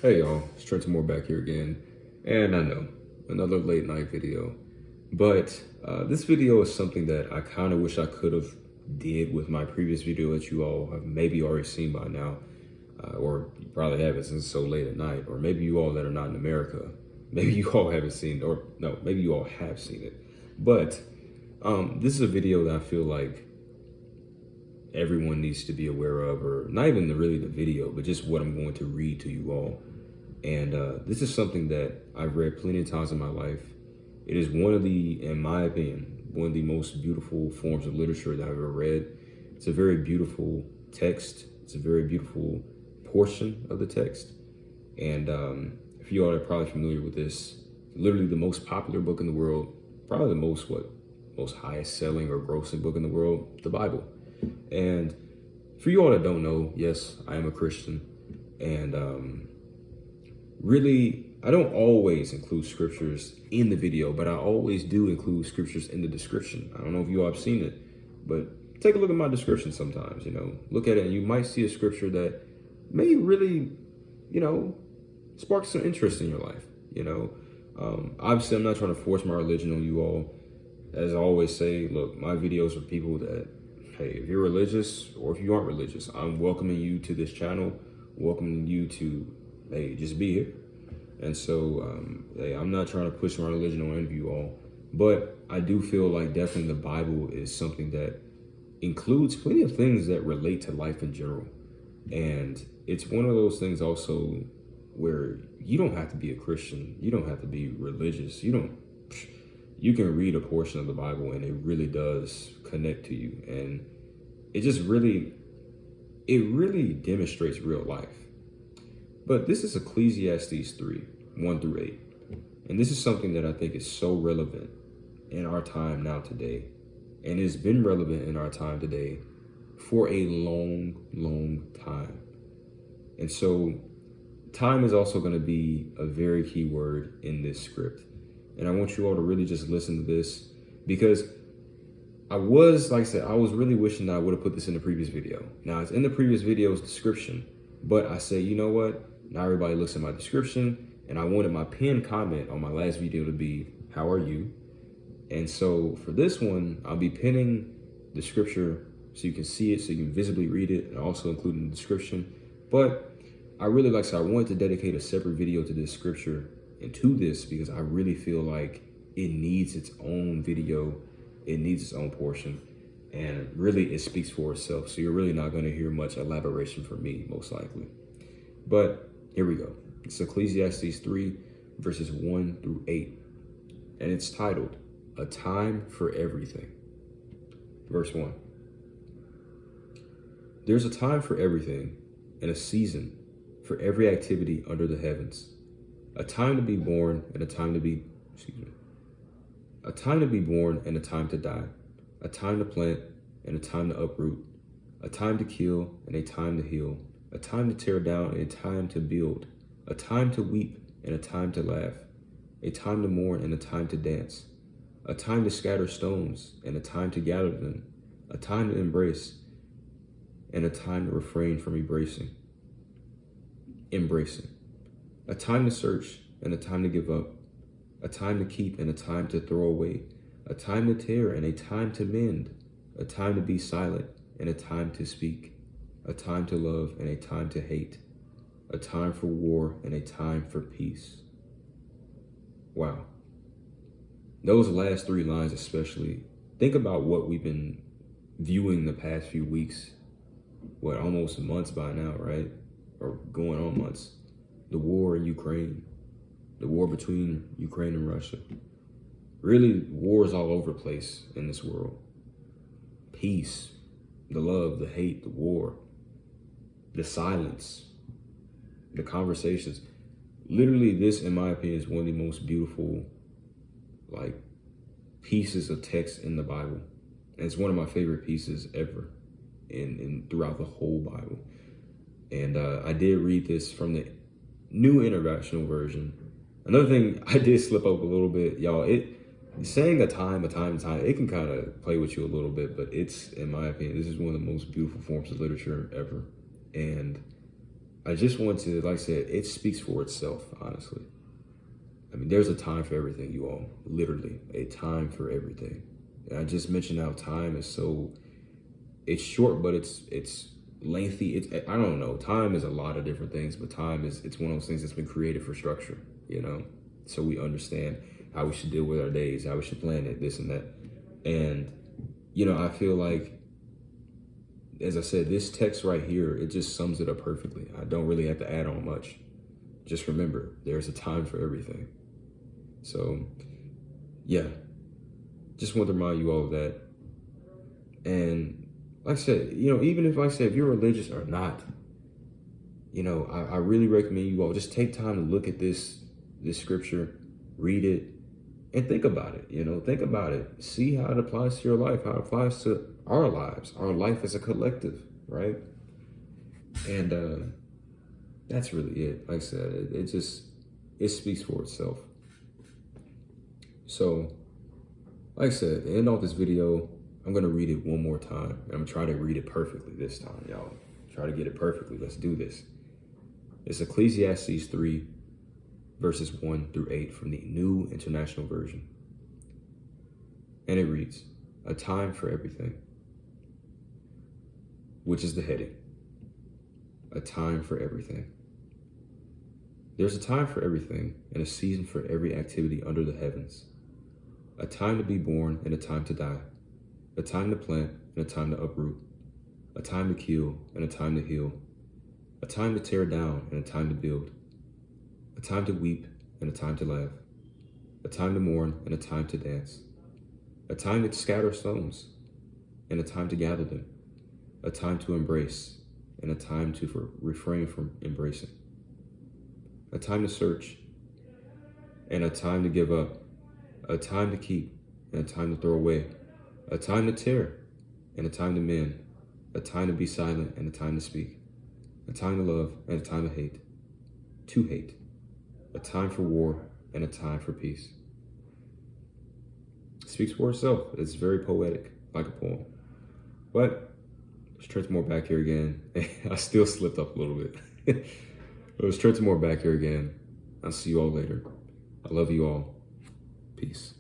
Hey y'all, it's Trenton Moore back here again, and I know, another late night video, but this video is something that I kind of wish I could have did with my previous video that you all have maybe already seen by now, or you probably haven't since it's so late at night, or maybe you all that are not in America, maybe you all haven't seen, or no, maybe you all have seen it, but this is a video that I feel like everyone needs to be aware of, or not even really the video, but just what I'm going to read to you all. And this is something that I've read plenty of times in my life. It is one of the, in my opinion, one of the most beautiful forms of literature that I've ever read. It's a very beautiful text. It's a very beautiful portion of the text. And if you all are probably familiar with this, literally the most popular book in the world, probably the most highest selling or grossing book in the world, the Bible. And for you all that don't know, yes, I am a Christian, and really, I don't always include scriptures in the video, but I always do include scriptures in the description. I don't know if you all have seen it, but take a look at my description sometimes, look at it and you might see a scripture that may really, spark some interest in your life, Obviously, I'm not trying to force my religion on you all. As I always say, look, my videos are people that, hey, if you're religious or if you aren't religious, I'm welcoming you to this channel, welcoming you to, hey, just be here. And so, hey, I'm not trying to push my religion on any of you all, but I do feel like definitely the Bible is something that includes plenty of things that relate to life in general. And it's one of those things also where you don't have to be a Christian. You don't have to be religious. You can read a portion of the Bible and it really does connect to you. And it really demonstrates real life. But this is Ecclesiastes 3, 1 through 8. And this is something that I think is so relevant in our time now today. And it's been relevant in our time today for a long, long time. And so time is also going to be a very key word in this script. And I want you all to really just listen to this, because I was really wishing that I would have put this in the previous video. Now, it's in the previous video's description, but I say, you know what? Not everybody looks at my description, and I wanted my pinned comment on my last video to be, how are you? And so for this one, I'll be pinning the scripture so you can see it, so you can visibly read it, and also include in the description. But I really, I wanted to dedicate a separate video to this scripture and to this, because I really feel like it needs its own video. It needs its own portion, and really it speaks for itself. So you're really not going to hear much elaboration from me, most likely. But here we go. It's Ecclesiastes 3, verses 1 through 8. And it's titled, A Time for Everything. Verse 1. There's a time for everything, and a season for every activity under the heavens. A time to be born and a time to be, a time to be born and a time to die. A time to plant and a time to uproot. A time to kill and a time to heal. A time to tear down and a time to build. A time to weep and a time to laugh. A time to mourn and a time to dance. A time to scatter stones and a time to gather them. A time to embrace and a time to refrain from embracing. A time to search and a time to give up. A time to keep and a time to throw away. A time to tear and a time to mend. A time to be silent and a time to speak. A time to love and a time to hate. A time for war and a time for peace. Wow. Those last three lines especially, think about what we've been viewing the past few weeks. Almost months by now, right? Or going on months. The war in Ukraine. The war between Ukraine and Russia. Really, wars all over the place in this world. Peace, the love, the hate, the war, the silence, the conversations. Literally, this, in my opinion, is one of the most beautiful, pieces of text in the Bible. And it's one of my favorite pieces ever in throughout the whole Bible. And I did read this from the New International Version. Another thing, I did slip up a little bit, y'all. Saying a time, it can kind of play with you a little bit, but it's, in my opinion, this is one of the most beautiful forms of literature ever. And I just want to, like I said, it speaks for itself, honestly. I mean, there's a time for everything, you all. Literally, a time for everything. And I just mentioned how time is so, it's short, but it's lengthy. I don't know. Time is a lot of different things, but time it's one of those things that's been created for structure, you know? So we understand how we should deal with our days, how we should plan it, this and that. And, you know, I feel like, as I said, this text right here, it just sums it up perfectly. I don't really have to add on much. Just remember, there's a time for everything. So, yeah, just want to remind you all of that. And like I said, you know, even if, like I said, if you're religious or not, you know, I really recommend you all just take time to look at this scripture, read it, and think about it. You know, think about it. See how it applies to your life, how it applies to our lives, our life as a collective, right? And that's really it. Like I said, it speaks for itself. So, like I said, to end off this video, I'm gonna read it one more time. I'm trying to read it perfectly this time, y'all. Try to get it perfectly. Let's do this. It's Ecclesiastes 3, verses 1 through 8 from the New International Version. And it reads, a time for everything, which is the heading. A time for everything. There's a time for everything and a season for every activity under the heavens. A time to be born and a time to die. A time to plant and a time to uproot. A time to kill and a time to heal. A time to tear down and a time to build. A time to weep and a time to laugh. A time to mourn and a time to dance. A time to scatter stones and a time to gather them. A time to embrace and a time to refrain from embracing. A time to search and a time to give up. A time to keep and a time to throw away. A time to tear and a time to mend. A time to be silent and a time to speak. A time to love and a time to hate. To hate. A time for war and a time for peace. It speaks for itself. It's very poetic, like a poem. But it's Trenton Moore back here again. I still slipped up a little bit. It was Trenton Moore back here again. I'll see you all later. I love you all. Peace.